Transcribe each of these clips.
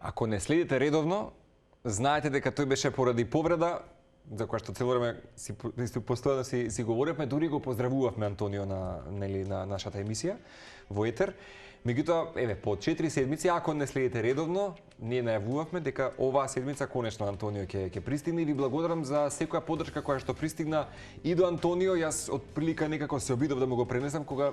Ако не следите редовно, знаете дека тој беше поради повреда, за која што цело време постојано си говоревме, дури го поздравувавме Антонио на нашата емисија во етер. Меѓутоа, еве, по 4 седмици, ако не следите редовно, ние најавувавме дека оваа седмица конечно Антонио ќе пристигне и ви благодарам за секоја поддршка која што пристигна и до Антонио. Јас од прилика некако се обидов да му го пренесам кога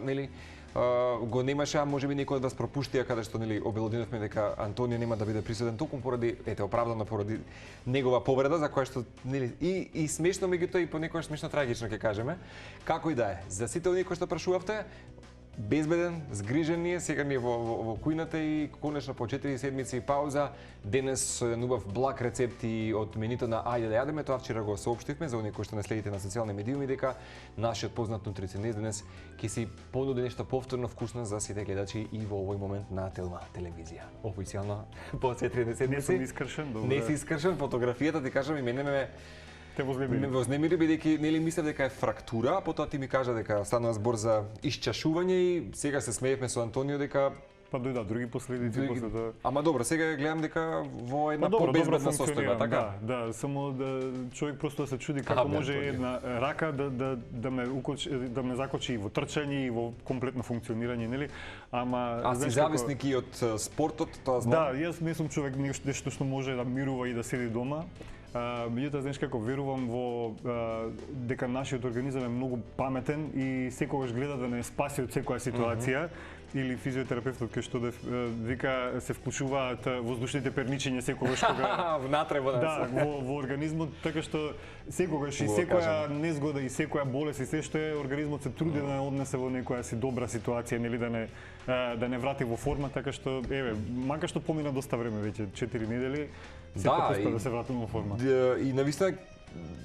го немаше, а можеби некој од вас пропуштија каде што обелоденивме дека Антонио нема да биде присутен токму поради оправдано поради негова повреда за која што и смешно, меѓутоа и понекогаш смешно трагично ќе кажеме. Како и да е, за сите оние кои што прашувавте, безбеден, згрижен ние, сега ние во кујната и конечно по 4 седмици пауза, денес со еден убав благ рецепти од менито на Ајде да јадеме, тоа вчера го соопштивме за оние кои што не следите на социјални медиуми дека нашиот познат нутриционист денес ќе си понуди нешто повторно вкусно за сите гледачи и во овој момент на Телма телевизија. Официјално по 4 седмици. Не сум искршен, добро. Не си искршен, фотографијата ти кажам и мене ме Ме вознемири бидејќи мислев дека е фрактура, а потоа ти ми кажа дека станува збор за исчашување и сега се смеевме со Антонио дека па дојда други последици после тоа. Ама добро, сега гледам дека во една побезбедна состојба, така? Да, само да човек просто да се чуди како може една рака да ме закочи и во трчање и во комплетно функционирање, нели? Ама си зависник и од спортот, тоа знам. Да, јас не сум човек нешто што може да мирува и да седи дома. Меѓутоа, знаеш како, верувам во дека нашиот организам е многу паметен и секогаш гледа да не спаси од секоја ситуација. Или физиотерапевтот кој што вика се вклучуваат воздушните перничења секогаш кога внатре во нас. Да, во организмот, така што секогаш и секоја незгода и секоја болест и се што е организмот се труди да не однесе во некоја си добра ситуација, нели да не врати во форма, така што еве, макар што помина доста време веќе 4 недели, сепак успеа да се вратам во форма. И навистина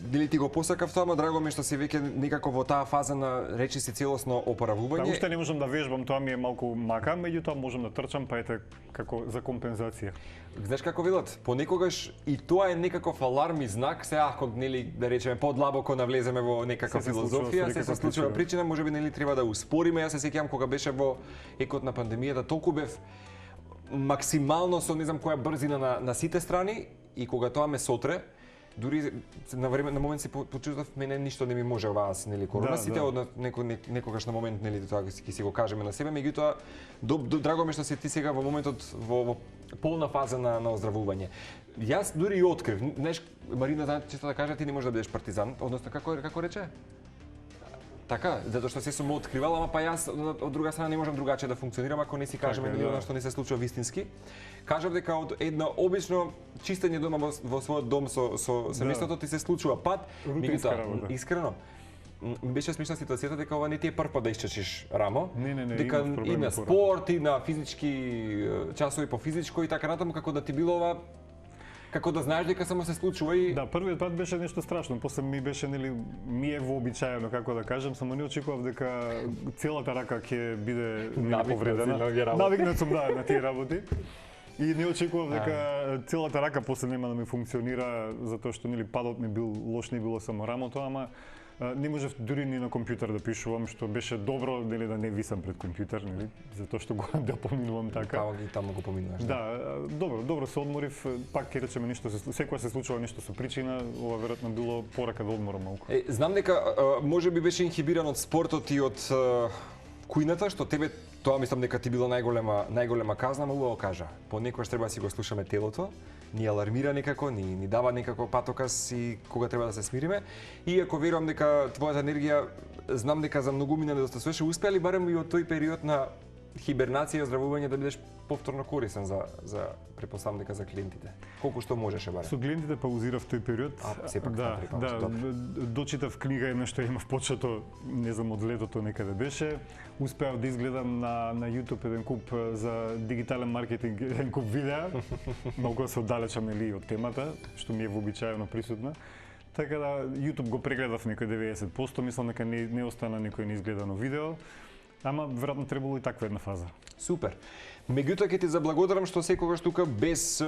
дали ти го посакав тоа, ама драго ми што си веќе некако во таа фаза на речи си целосно опоравување. Па уште не можам да вежбам, тоа ми е малку мака, меѓутоа можам да трчам, па ете како за компензација. Знаеш како велат, понекогаш и тоа е некаков аларм и знак, се ако нели да речеме подлабоко навлеземе во некаква филозофија, се случува причина, можеби нели треба да успориме. Јас се сеќавам кога беше во екот на пандемијата, толку бев максимално со не знам која брзина на сите страни и кога тоа ме сотре, дури на момент си почувствав мене ништо не ми може оваа нели корона, сите од некогаш на момент нели тоа ќе си го кажеме на себе, меѓутоа драго ми што си ти сега во моментот во полна фаза на оздравување. Јас дури и открив, знаеш, Марина често да кажа ти не можеш да бидеш партизан, односно како рече? Така, затоа што се сум откривал, ама па јас од друга страна не можам другаче да функционирам ако не си кажеме нели она што не се случува вистински. Кажав дека од едно обично чистење дома во својот дом со семејството ти се случува пат, меѓутоа искрено беше смешна ситуацијата дека ова не ти е прв пат да исчачиш рамо. Дека и на спорт, и на физички часови по физичко и така натаму, како да ти било ова, како да знаеш дека само се случува и... Да, првиот пат беше нешто страшно, после ми беше, нели, ми е вообичаено, како да кажем, само не очекував дека целата рака ќе биде повредена. Навикнат сум, да, на тие работи. И не очекував дека целата рака после нема да ми функционира, затоа што, нели, падот ми бил лош, не било само рамото, ама не можев дури ни на компјутер да пишувам, што беше добро, нели, да не висам пред компјутер, нели, затоа што го да поминувам така. Таму го поминуваш. Да, добро се одморив, пак ќе речеме нешто секоја се случува нешто со причина, ова веројатно било порака да одморам малку. Знам дека можеби беше инхибиран од спортот и од кујната, што тебе тоа мислам дека ти било најголема казна, ама убаво кажа. Понекогаш треба да си го слушаме телото, ни алармира некако, ни дава некако патоказ и кога треба да се смириме. И ако верувам дека твојата енергија, знам дека за многумина недостасуваше, успеали барем и од тој период на хибернација и оздравување да бидеш повторно корисен за претпоставам дека за клиентите. Колку што можеше барем. Со клиентите паузирав тој период. Сепак да, дочитав книга една што имав почето, не знам, од летото некаде беше. Успеав да изгледам на YouTube еден куп за дигитален маркетинг, еден куп видеа. Малку се оддалечам нели од темата, што ми е вообичаено присутна. Така да YouTube го прегледав некој 90%, мислам дека не остана некој неизгледано видео. Ама веројатно требало и таква една фаза. Супер. Меѓутоа ќе ти заблагодарам што секогаш тука без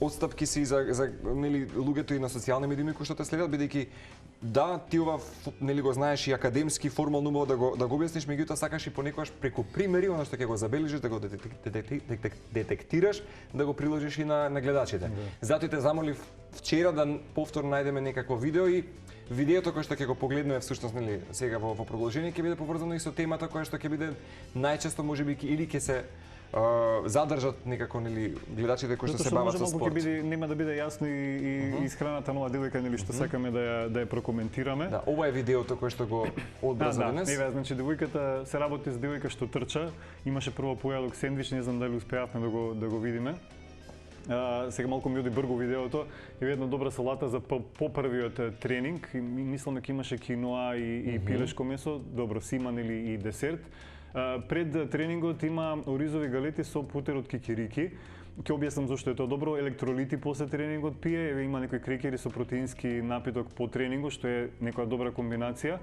отстапки си за нели луѓето и на социјални медии кои што те следат, бидејќи да, ти ова нели го знаеш и академски формално умео да го објасниш, меѓутоа сакаш и понекогаш преку примери она што ќе го забележиш, да го детектираш, да го приложиш и на гледачите. Затоа те замолив вчера да повторно најдеме некакво видео и видеото кое што ќе го погледнеме всушност нели сега во продолжение ќе биде поврзано и со темата која што ќе биде најчесто можеби или ќе се задржат некако нели гледачите кои што се бават со спорт. Нема да биде јасно и исхраната нова девојка нели што сакаме да ја прокоментираме. Да, ова е видеото кое што го одбраза денес. Да, значи девојката се работи с девојка што трча, имаше прво појадок сендвич, не знам дали успеавме да го видиме. Сега малку ми оди брго видеото, и една добра салата за попрвиот тренинг, мислам дека имаше киноа и пилешко месо, добро симан или и десерт. Пред тренингот има оризови галети со путер од кикирики. Ќе објаснам зошто е тоа добро. Електролити после тренингот пие, има некои крекери со протеински напиток по тренингот, што е некоја добра комбинација.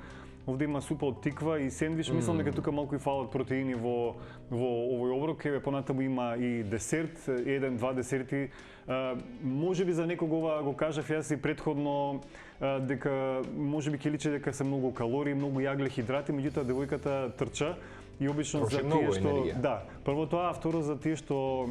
Овде има супа од тиква и сендвич, мислам дека тука малку и фалат протеини во овој оброк. Еве понатаму има и десерт, 1-2 десерти. Можеби за некого ова го кажав јас и претходно дека можеби ќе личи дека се многу калории, многу јагле, хидрати, меѓутоа девојката трча и обично троши за тие што прво тоа, а второ за тие што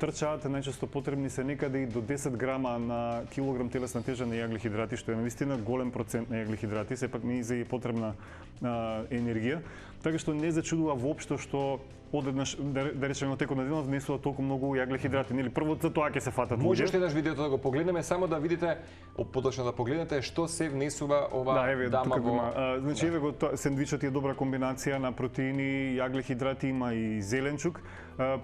трчаат најчесто потребни се некаде и до 10 грама на килограм телесна тежа на јагле хидрати, што е навистина голем процент на јагле хидрати, сепак не е потребна енергија. Така што не зачудува воопшто што одеднаш, да речеме, текот на денот внесува толку многу јагле хидрати. Нели прво за тоа ќе се фатат луѓе. Можеш еднаш видеото да го погледнеме, само да видите, поточно да погледнете што се внесува ова дама во. Значи еве го сендвичот е добра комбинација на протеини, јагле хидрати, има и зеленчук.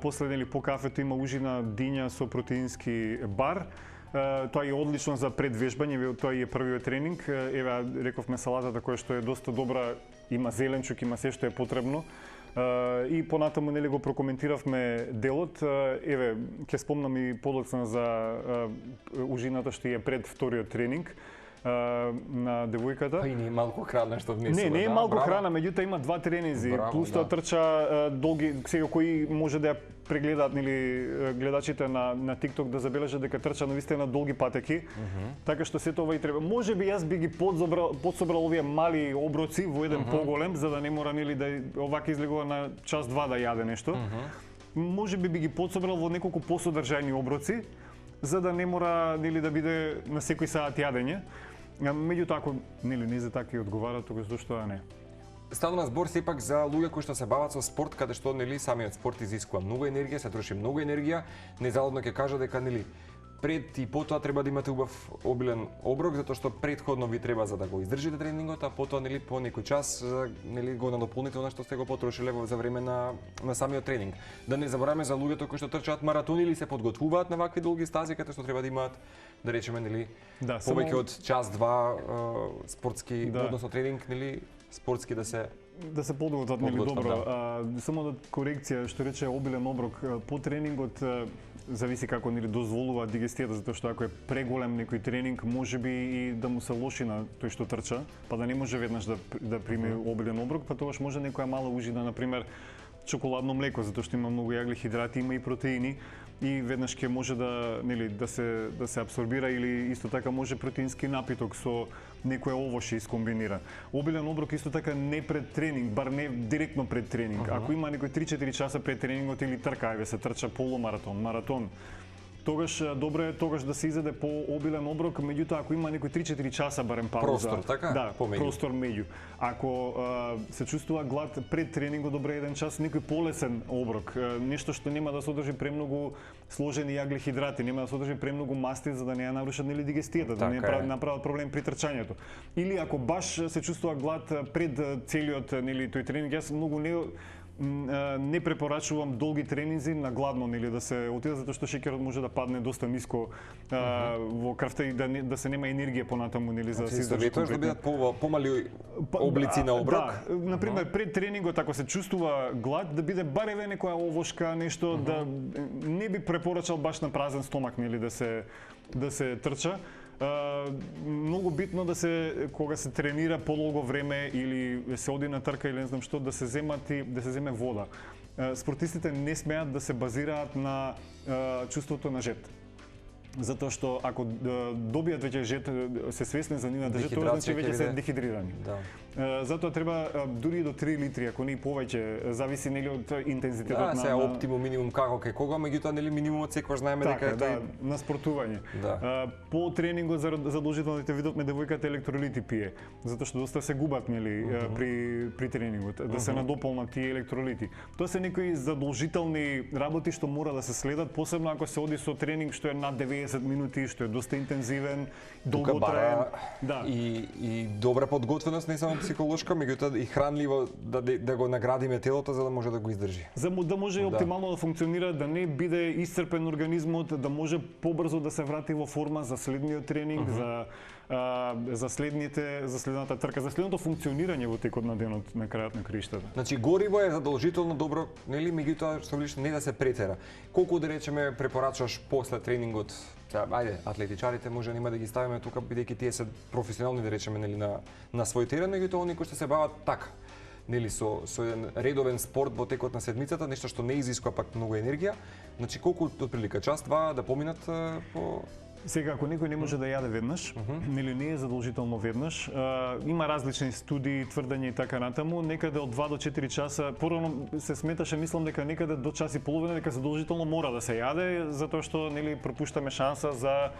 После нели по кафето има ужина диња со протеински бар. Тоа е одлично за предвежбање, тоа е првиот тренинг. Еве рековме салатата која што е доста добра, има зеленчук, има се што е потребно. И понатаму нели го прокоментиравме делот. Еве ќе спомнам и подоцна за ужината што е пред вториот тренинг на девојката. Па и не е малку храна што внесува. Не е малку храна, меѓутоа има 2 тренинзи, плюс тоа трча долги, сега кои може да ја прегледаат нели гледачите на TikTok да забележат дека трча навистина долги патеки. Така што сето ова и треба. Можеби јас би ги подсобрал овие мали оброци во еден поголем за да не мора нели да овака излегува на час-два да јаде нешто. Можеби би ги подсобрал во неколку посодржајни оброци за да не мора нели да биде на секој саат јадење. Меѓутоа ако нели не за така и одговара, тогаш зошто да не? Станува збор сепак за луѓе кои што се бават со спорт, каде што нели самиот спорт изискува многу енергија, се троши многу енергија. Незалудно ќе кажа дека нели пред и потоа треба да имате убав обилен оброк, затоа што претходно ви треба за да го издржите тренингот, а потоа нели по некој час нели го надополните она што сте го потрошиле за време на самиот тренинг. Да не забораваме за луѓето кои што трчаат маратони или се подготвуваат на вакви долги стази, каде што треба да имаат, да речеме нели, повеќе од час-два спортски, односно тренинг, нели, спортски да се подготват нели добро. Само да корекција што рече обилен оброк по тренингот зависи како нели дозволува дигестијата, затоа што ако е преголем некој тренинг, можеби и да му се лоши на тој што трча, па да не може веднаш да приме обилен оброк, па тогаш може некоја мала ужина, на пример чоколадно млеко, затоа што има многу јагле хидрати, има и протеини, и веднаш ќе може да нели да се апсорбира, или исто така може протеински напиток со некое овошје искомбинира. Обилен оброк исто така не пред тренинг, бар не директно пред тренинг. Ако има некои 3-4 часа пред тренингот или трка, еве се трча полумаратон, маратон, тогаш добро е тогаш да се изеде по обилен оброк, меѓутоа ако има некои 3-4 часа барем пауза, простор, така? Да, простор меѓу. Ако се чувствува глад пред тренингот, добро е 1 час некој полесен оброк, нешто што нема да содржи премногу сложени јагле хидрати, нема да содржи премногу масти за да не ја нарушат нели дигестијата, да не направат проблем при трчањето. Или ако баш се чувствува глад пред целиот нели тој тренинг, јас многу не препорачувам долги тренинзи на гладно, нели да се отиде, затоа што шеќерот може да падне доста ниско во крвта и да се нема енергија понатаму, нели за да се издржи да бидат помали облици на оброк. Да, на пример пред тренингот ако се чувствува глад, да биде барем некоја овошка, нешто, да не би препорачал баш на празен стомак, нели да се трча. Многу битно да се кога се тренира подолго време или се оди на трка или не знам што, да се земе вода. Спортистите не смеат да се базираат на чувството на жед. Затоа што ако добијат веќе жет, се свесни за нивната жет, тоа значи веќе се дехидрирани. Да. Затоа треба дури до 3 литри, ако не и повеќе, зависи нели од интензитетот на сега оптимум минимум како кај кога, меѓутоа нели минимумот секогаш знаеме дека е тој на спортување. Да. По тренингот задолжителните видовме девојката електролити пие, затоа што доста се губат нели при тренингот, да се надополнат тие електролити. Тоа се некои задолжителни работи што мора да се следат, посебно ако се оди со тренинг што е над 90 минути, што е доста интензивен, долготраен. Да. И добра подготвеност, не само психолошка, меѓутоа и хранливо да го наградиме телото за да може да го издржи. За да може оптимално да функционира, да не биде исцрпен организмот, да може побрзо да се врати во форма за следниот тренинг, за следната трка, за следното функционирање во текот на денот на крајот на краиштата. Значи гориво е задолжително добро, нели, меѓутоа што лично не да се претера. Колку да речеме препорачаш после тренингот? Ајде, атлетичарите може нема да ги ставиме тука бидејќи тие се професионални да речеме нели на свој терен, меѓутоа оние кои што се бават така, нели со еден редовен спорт во текот на седмицата, нешто што не изискува пак многу енергија. Значи колку отприлика час-два да поминат по Сега, ако некој не може да јаде веднаш, нели не е задолжително веднаш, има различни студии, тврдења и така натаму, некаде од 2 до 4 часа, порано се сметаше, мислам дека некаде до час и половина дека задолжително мора да се јаде, затоа што нели пропуштаме шанса за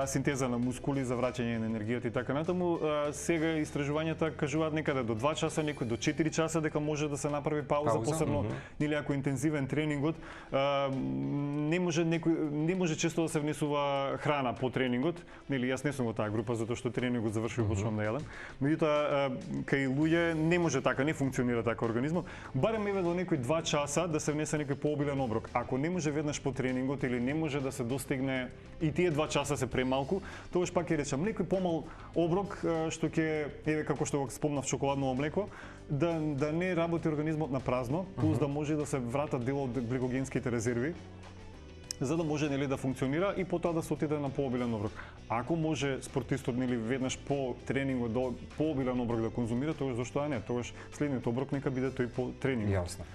синтеза на мускули, за враќање на енергијата и така натаму. Сега истражувањата кажуваат некаде до 2 часа, некој до 4 часа дека може да се направи пауза, посебно нели ако интензивен тренингот, не може често да се внесува храна по тренингот, нели јас не сум во таа група затоа што тренингот завршува и почнувам да јадам. Меѓутоа кај луѓе не може така, не функционира така организмот. Барем еве до некои 2 часа да се внесе некој пообилен оброк. Ако не може веднаш по тренингот или не може да се достигне и тие 2 часа се премалку, тогаш пак ќе речам некој помал оброк што ќе еве како што го спомнав чоколадно млеко, да не работи организмот на празно, плюс да може да се вратат дел од гликогенските резерви, за да може нели да функционира и потоа да се отиде на пообилен оброк. Ако може спортистот нели веднаш по тренингот до пообилен оброк да конзумира, тогаш зошто не? Тогаш следниот оброк нека биде тој по тренинг. Јасно.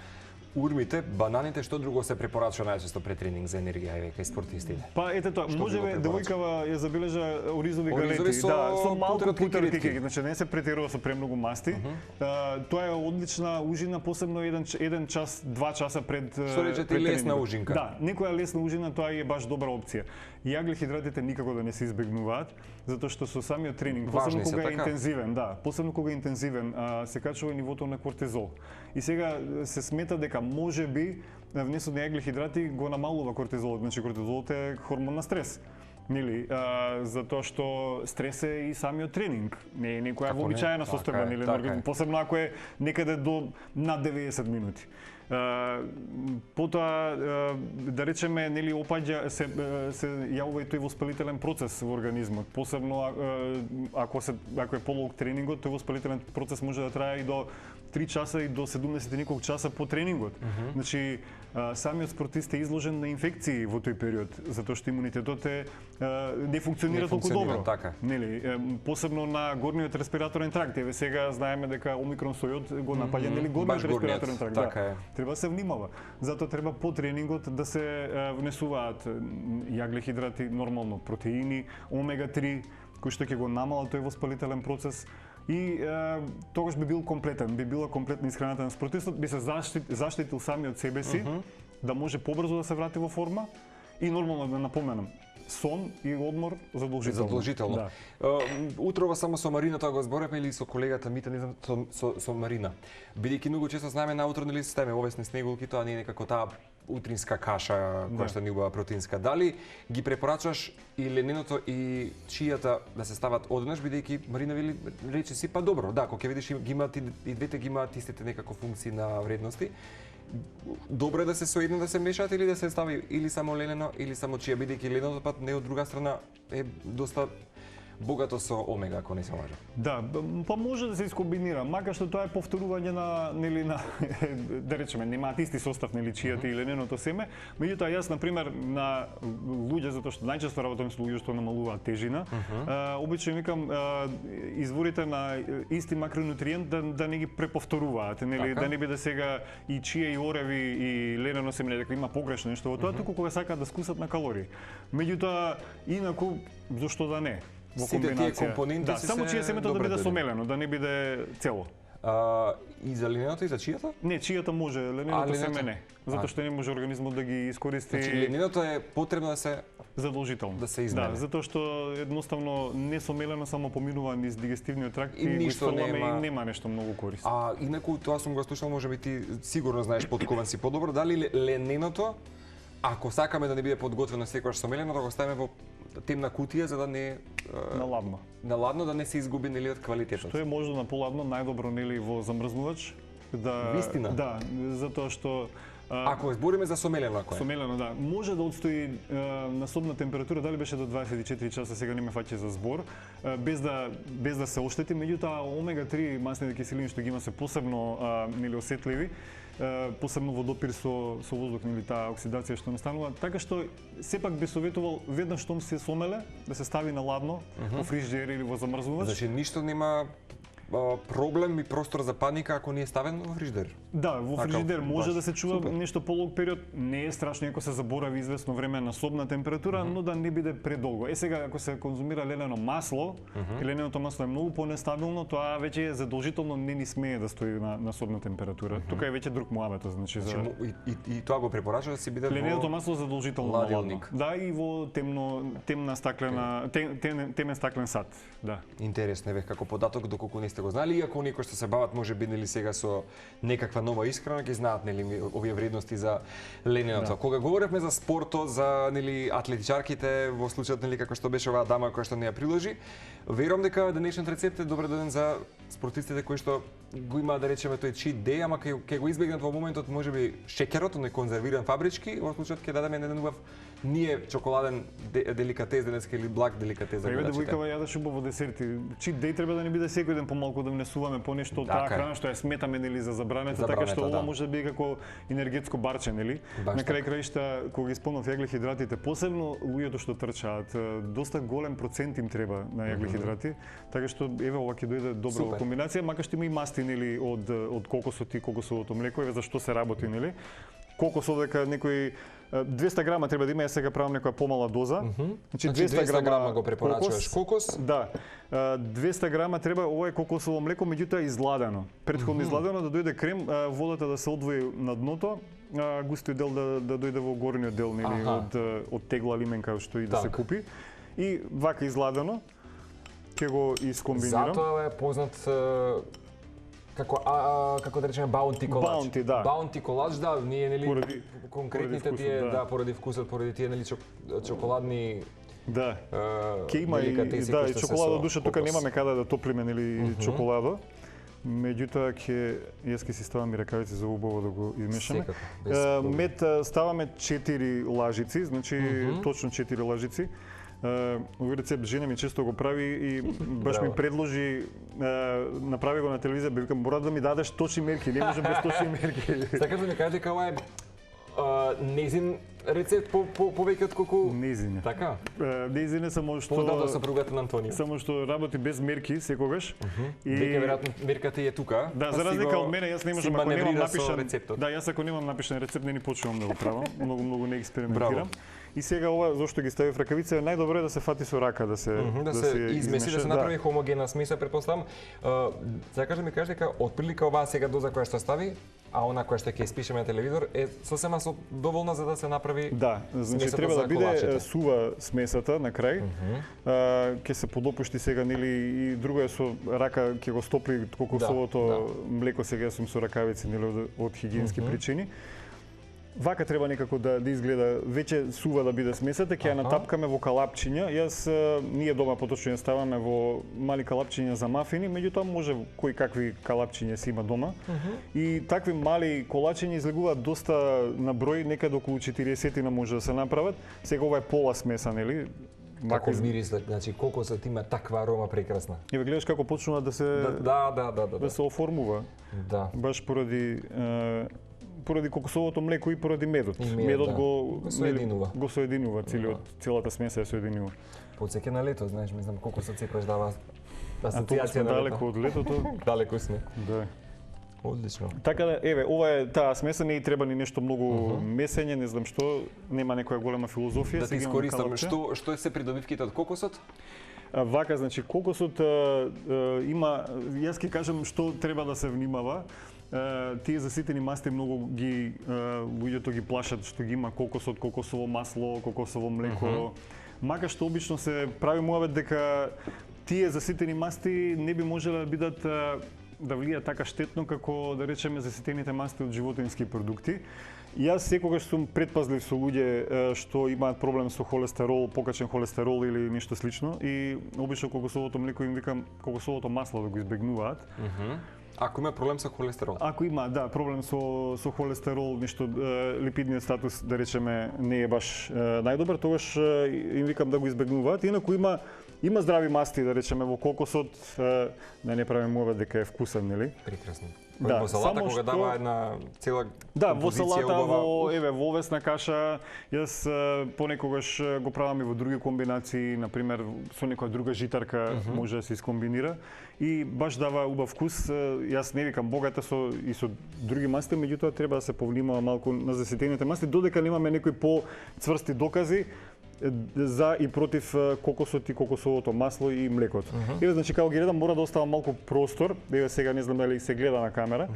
Урмите, бананите, што друго се препорачува најчесто пред тренинг за енергија еве кај спортистите? Па ете тоа, можеме девојкава ја забележа оризови галети, со малку путер кикеки, значи не се претерува со премногу масти. Тоа е одлична ужина, посебно еден час, 2 часа пред што речете лесна ужинка. Да, некоја лесна ужина тоа е баш добра опција. И аглихидратите никако да не се избегнуваат, затоа што со самиот тренинг, посебно кога е интензивен, посебно кога е интензивен, се качува нивото на кортизол. И сега се смета дека можеби внесот на аглихидрати го намалува кортизолот, значи кортизолот е хормон на стрес. Нели, затоа што стрес е и самиот тренинг, не е некоја вообичаена состојба, нели, посебно ако е некаде до над 90 минути. Потоа да речеме нели опаѓа се јавува и тој воспалителен процес во организмот, посебно ако е полог тренингот, тој воспалителен процес може да трае и до 3 часа и до 70 неколку часа по тренингот. Значи самиот спортист е изложен на инфекции во тој период, затоа што имунитетот не функционира толку добро. Така. Нели, посебно на горниот респираторен тракт. Еве сега знаеме дека омикрон сојот го напаѓа нели горниот респираторен тракт. Така треба се внимава. Затоа треба по тренингот да се внесуваат јаглихидрати, нормално протеини, омега-3, кои што ќе го намалат тој воспалителен процес. И тогаш би бил комплетен, би била комплетна исхраната на спортистот, би се заштитил самиот себе си, да може побрзо да се врати во форма и нормално да напоменам, сон и одмор задолжително. Да. Утрова само со Марина тоа го зборевме или со колегата Мита, не знам, со Марина. Бидејќи многу често знаеме наутро нели системе овесни снегулки, тоа не е некако таа утринска каша која што ни убава протеинска. Дали ги препорачуваш и лененото и чијата да се стават однаш, бидејќи Марина вели рече си па добро, да, кога ќе видиш ги имаат и двете ги имаат истите некако функции на вредности. Добро е да се соедно да се мешаат или да се стави или само ленено или само чија, бидејќи леното пат не од друга страна е доста богато со омега, ако не се лажам. Да, па може да се искомбинира, макар што тоа е повторување на нели на да речеме немаат исти состав нели чијата или лененото семе, меѓутоа јас на пример на луѓе затоа што најчесто работам со луѓе што намалуваат тежина, обично викам изворите на исти макронутриент да не ги преповторуваат, нели да не биде сега и чија и ореви и ленено семе дека има погрешно нешто во тоа, туку кога сакаат да скусат на калории. Меѓутоа инаку зошто да не? Во сите тие компоненти се само чија семето да биде сомелено, да не биде цело. И за лененото и за чијата? Не, чијата може, лененото семе не. Затоа што не може организмот да ги искористи. Значи лененото е потребно да се задолжително да се измени. Да, затоа што едноставно несомелено само поминува низ дигестивниот тракт и го исфрламе и нема нешто многу корисно. Инаку тоа сум го слушал, можеби ти сигурно знаеш подкован си подобро, дали лененото ако сакаме да не биде подготвено секогаш сомелено, да го ставиме во темна кутија за да не на ладно да не се изгуби нели од квалитетот. Што е можно на поладно, најдобро нели во замрзнувач да вистина. Да, затоа што ако збориме за сомелено, ако е. Сомелено, да. Може да отстои на собна температура, дали беше до 24 часа, сега не ме фаќа за збор, без да се оштети, меѓутоа омега-3 масните киселини што ги има се посебно нели осетливи, посебно во допир со воздух, нели таа оксидација што настанува, така што сепак би советувал веднаш штом се сомеле да се стави на ладно во фриждер или во замрзнувач. Значи ништо нема проблем и простор за паника ако не е ставен во фриждер. Да, во фриждер може да се чува нешто полог период, не е страшно ако се заборави известно време на собна температура, но да не биде предолго. Сега ако се конзумира ленено масло, и лененото масло е многу понестабилно, тоа веќе е задолжително не смее да стои на собна температура. Тука е веќе друг муабет, значи за и тоа го препорачува да се биде лененото масло задолжително ладилник. Да, и во темна стаклена темен стаклен сад, да. Интересно е како податок доколку не сте го знали, иако некои што се бават може би нели сега со некаква нова исхрана ќе знаат нели овие вредности за лененото. Да. Кога говоревме за спортот, за нели атлетичарките, во случајот нели како што беше оваа дама која што не ја приложи, верувам дека денешниот рецепт е добре даден за спортистите кои што го имаат да речеме тој cheat day, ама ќе го избегнат во моментот можеби шеќерот, оној конзервиран фабрички, во случајот ќе дадеме еден убав ние чоколаден деликатес денеска или благ деликатес за гледачите. Девојкава јадеш убаво десерти. Cheat day треба да не биде секој ден помалку да внесуваме по нешто од таа храна што ја сметаме нели за забрането, така што ова може да биде како енергетско барче, нели? На крај краишта кога исполнат јаглехидратите, посебно луѓето што трчаат, доста голем процент им треба на јаглехидрати, така што еве ова ќе дојде добра комбинација, макар што има и масти нели од кокосот и кокосовото млеко, еве за што се работи нели? Кокосот дека некој 200 грама треба да има, јас сега правам некоја помала доза. Значи 200 грама го препорачуваш кокос? Да. 200 грама треба, ова е кокосово млеко, меѓутоа изладено. Претходно изладено да дојде крем, водата да се одвои на дното, густиот дел да дојде во горниот дел нели од тегла лименка што и да се купи. И вака изладено ќе го искомбинирам. Затоа е познат како да речеме баунти колач. Баунти, да. Баунти колач, да, ние нели конкретните тие, да, поради вкусот, поради тие нели чоколадни да. Ќе има и чоколада душа, тука немаме каде да топлиме нели чоколада. Меѓутоа јас ќе си ставам и ракавици за убаво да го измешаме. Мед ставаме 4 лажици, значи точно 4 лажици. Овој рецепт жена ми често го прави и баш ми предложи, направи го на телевизија, викам мора да ми дадеш точни мерки, не може без точни мерки. Сакаш да ми кажеш дека ова е незин рецепт повеќе од колку незин. Така? Незин е само што познато сопругата на Антонио. Само што работи без мерки секогаш. И дека веројатно мерката е тука. Да, за разлика од мене, јас не можам ако немам напишан рецептот. Да, јас ако немам напишан рецепт не ни почнувам да го правам. Многу не експериментирам. И сега ова зошто ги стави в ракавица е најдобро е да се фати со рака, да се измеси, да се направи хомогена смеса, претпоставам. Сега да ми кажеш дека отприлика оваа сега доза која што стави, а она која што ќе испишеме на телевизор е сосема доволна за да се направи. Да, значи треба да биде сува смесата на крај. Ќе се подопушти сега нели и друго е со рака ќе го стопли кокосовото млеко, сега сум со ракавици нели од хигиенски причини. Вака треба некако да изгледа, веќе сува да биде смесата, ќе ја натапкаме во калапчиња. Ние дома поточно ја ставаме во мали калапчиња за мафини, меѓутоа може кои какви калапчиња си има дома. И такви мали колачиња излегуваат доста на број, некаде околу 40 може да се направат. Сега ова е пола смеса, нели? Како мирис, значи кокосот има таква арома прекрасна. Еве гледаш како почнува да се да се оформува. Да. Баш поради кокосовото млеко и поради медот. Медот го соединува целата смеса ја соединува. Потсеќа на лето, знаеш, мислам кокосот секогаш дава асоциација на далеко од летото. Далеко сме. Да. Одлично. Така да, еве, ова е таа смеса, не и треба ни нешто многу месење, не знам што, нема некоја голема филозофија. Да ти искористам, што се придобивките од кокосот? Вака, значи, кокосот има, јас ќе кажам што треба да се внимава. Тие заситени масти многу луѓето ги плашат што ги има кокосот, кокосово масло, кокосово млеко. Мака што обично се прави муавет дека тие заситени масти не би можеле да бидат да влијаат така штетно како да речеме заситените масти од животински продукти. Јас секогаш сум предпазлив со луѓе што имаат проблем со холестерол, покачен холестерол или нешто слично и обично кокосовото млеко им викам кокосовото масло да го избегнуваат. Ако има проблем со холестерол? Ако има, да, проблем со холестерол, нешто липидниот статус, да речеме, не е баш најдобар, тогаш им викам да го избегнуваат. Инаку има здрави масти, да речеме, во кокосот, да не правиме муавет дека е вкусен, нели? Прекрасно. Да, во салата кога дава една цела да, во салата, во овесна каша, јас понекогаш го правам и во други комбинации, на пример со некоја друга житарка може да се искомбинира и баш дава убав вкус. Јас не викам богата и со други масти, меѓутоа треба да се повнимава малку на заситените масти, додека немаме некои по-цврсти докази за и против кокосот и кокосовото масло и млекото. Еве, значи, како ги редам, мора да остава малку простор, еве сега не знам дали се гледа на камера,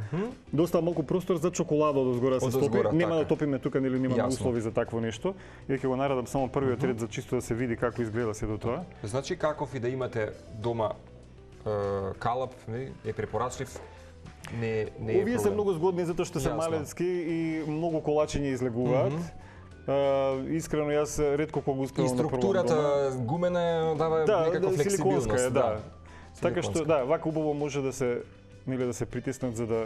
да остава малку простор за чоколада од озгора да се стопи. Нема да топиме тука, нели немаме услови за такво нешто. Еве ќе го наредам само првиот ред за чисто да се види како изгледа се до тоа. Значи, каков и да имате дома калап, е препорачлив. Не е овие се многу згодни затоа што се малецки и многу колачиња излегуваат. Искрено јас ретко кога успевам да пробам. И структурата гумена дава некаква флексибилност, да. Така што да, вака убаво може да се да се притиснат за да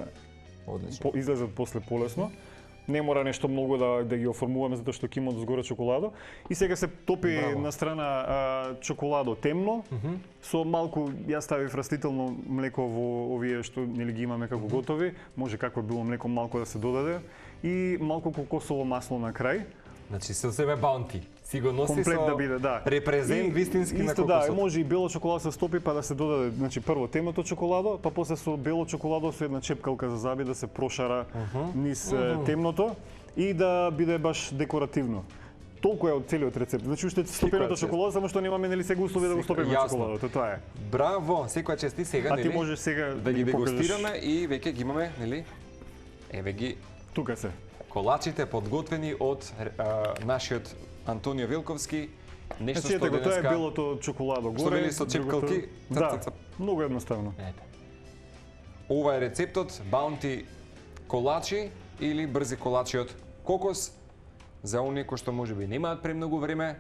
излезат после полесно. Не мора нешто многу да ги оформуваме затоа што ќе има дозгоре чоколадо. И сега се топи на страна чоколадо темно со малку, јас ставив растително млеко во овие што нели ги имаме како готови, може какво било млеко малку да се додаде и малку кокосово масло на крај. Значи се себе баунти. Си го носи комплект да биде, да. Репрезент вистински на кокосот. Да, може и бело чоколадо се стопи па да се додаде, значи прво темното чоколадо, па после со бело чоколадо со една чепкалка за заби да се прошара низ темното и да биде баш декоративно. Толку е од целиот рецепт. Значи уште стопеното чоколадо, само што немаме нели сега услови да го стопиме чоколадото, тоа е. Браво, секоја чести сега, нели? А ти можеш сега да ги дегустираме и веќе ги имаме, нели? Еве ги. Тука се. Колачите подготвени од нашиот Антонио Вилковски. Нешто што денеска... Тоа е белото чоколадо горе. Што вели со чепкалки? Да, многу едноставно. Ете. Ова е рецептот Баунти колачи или брзи колачи од кокос. За оние кои што можеби немаат премногу време,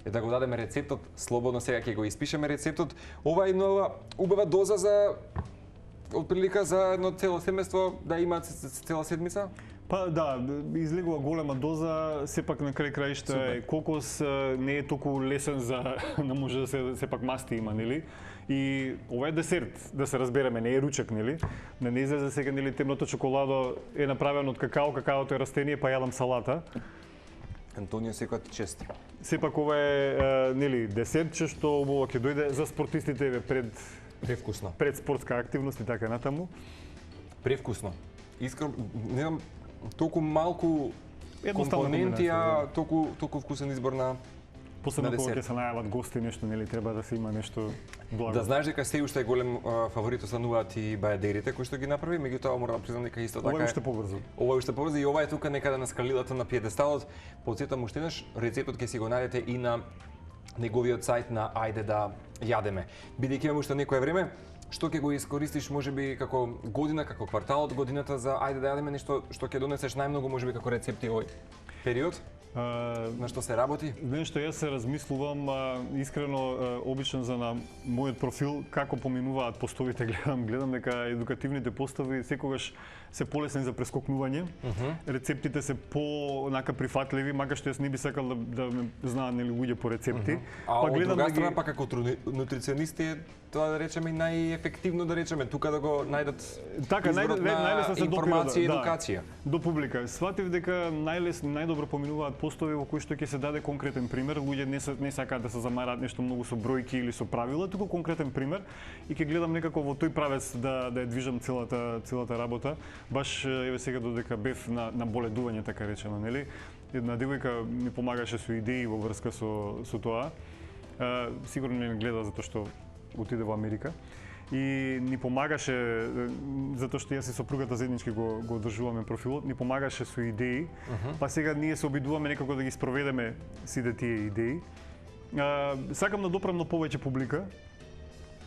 да го дадеме рецептот, слободно сега ќе го испишеме рецептот. Ова е една убава доза за отприлика за едно цело семејство да имаат цела седмица? Па да, излегува голема доза, сепак на крај краишта кокос не е толку лесен за да може да се сепак масти има, нели? И ова е десерт, да се разбереме, не е ручек, нели? Да не излезе сега, нели, темното чоколадо е направено од какао, какаото е растение, па јадам салата. Антонио, секоја ти чест. Сепак ова е, нели, десертче што убаво ќе дојде за спортистите превкусно. Пред спортска активност и така натаму. Превкусно. Искрено, не знам, толку малку компоненти, а толку вкусен избор на посебно кога ќе се најават гости, нешто, нели, треба да се има нешто благо. Да знаеш дека се уште е голем фаворит остануваат и бајадерите кои што ги направи, меѓутоа мора да признам дека исто така ова е уште побрзо. Ова е уште побрзо и ова е тука некаде на скалилата на пиедесталот. Потсетам уште еднаш, рецептот ќе си го најдете и на неговиот сајт на Ајде да јадеме. Бидејќи имаме уште некое време, што ќе го искористиш можеби како година, како квартал од годината за Ајде да јадеме, нешто што ќе донесеш најмногу можеби како рецепти овој период? На што се работи? Нешто јас се размислувам, искрено обично за на мојот профил како поминуваат постовите, гледам дека едукативните постови секогаш се полесни за прескокнување. Рецептите се понака прифатливи, макар што јас не би сакал да ме знаат нели луѓе по рецепти. А од друга страна па како нутриционисти тоа да речеме најефективно да речеме тука да го најдат така најлесно се информација и едукација. До публика. Сватив дека најдобро поминуваат постови во кои што ќе се даде конкретен пример. Луѓе не сакаат да се замараат нешто многу со бројки или со правила, туку конкретен пример и ќе гледам некако во тој правец да ја движам целата работа. Баш еве сега додека бев на боледување така речено, нели? Една девојка ми помагаше со идеи во врска со тоа. Сигурно не гледа затоа што отиде во Америка и ни помагаше затоа што јас и сопругата заеднички го одржуваме профилот, ни помагаше со идеи. Па сега ние се обидуваме некако да ги спроведеме сите тие идеи. Сакам да допрам до повеќе публика.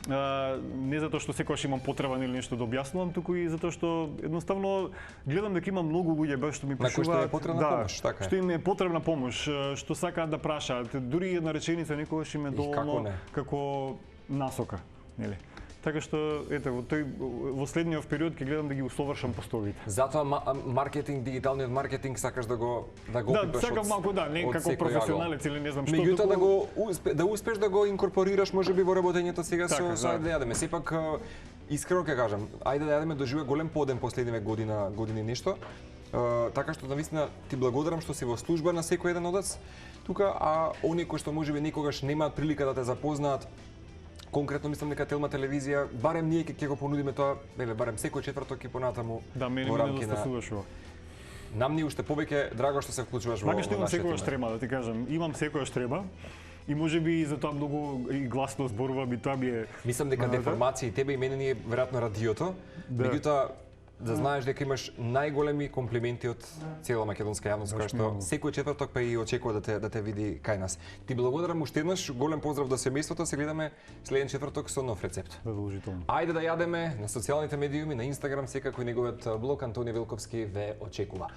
Не затоа што секогаш имам потреба или нешто да објаснувам, туку и затоа што едноставно гледам дека има многу луѓе баш што ми пишуваат, на кои што е потребна помош, така е. Што им е потребна помош, што сакаат да прашаат, дури една реченица некогаш им е доволно како насока, нели? Така што ете во следниот период ќе гледам да ги усовршам постовите. Затоа маркетинг, дигиталниот маркетинг сакаш да го опипаш сакам малку не како професионалец или не знам што. Меѓутоа да успеш да го инкорпорираш можеби во работењето сега со ајде да јадеме. Сепак искрено ќе кажам, ајде да јадеме доживе голем подем последниве години нешто. Така што навистина ти благодарам што си во служба на секој еден од нас тука, а оние кои што можеби никогаш немаат прилика да те запознаат. Конкретно мислам дека Телма телевизија, барем ние ќе го понудиме тоа, барем секој четврток и понатаму во рамки на Нам ни уште повеќе драго што се вклучуваш во нашето. Имам секојаш треба да ти кажам, имам секојаш треба. И можеби за тоа многу и гласно зборува би тоа би е. Мислам дека деформации тебе и мене ни е веројатно радиото. Меѓутоа да знаеш дека имаш најголеми комплименти од цела македонска јавност која што секој четврток па и очекува да те види кај нас. Ти благодарам уште еднаш, голем поздрав до семејството, се гледаме следен четврток со нов рецепт. Задолжително. Ајде да јадеме на социјалните медиуми, на Инстаграм, секако и неговиот блог Антони Велковски ве очекува.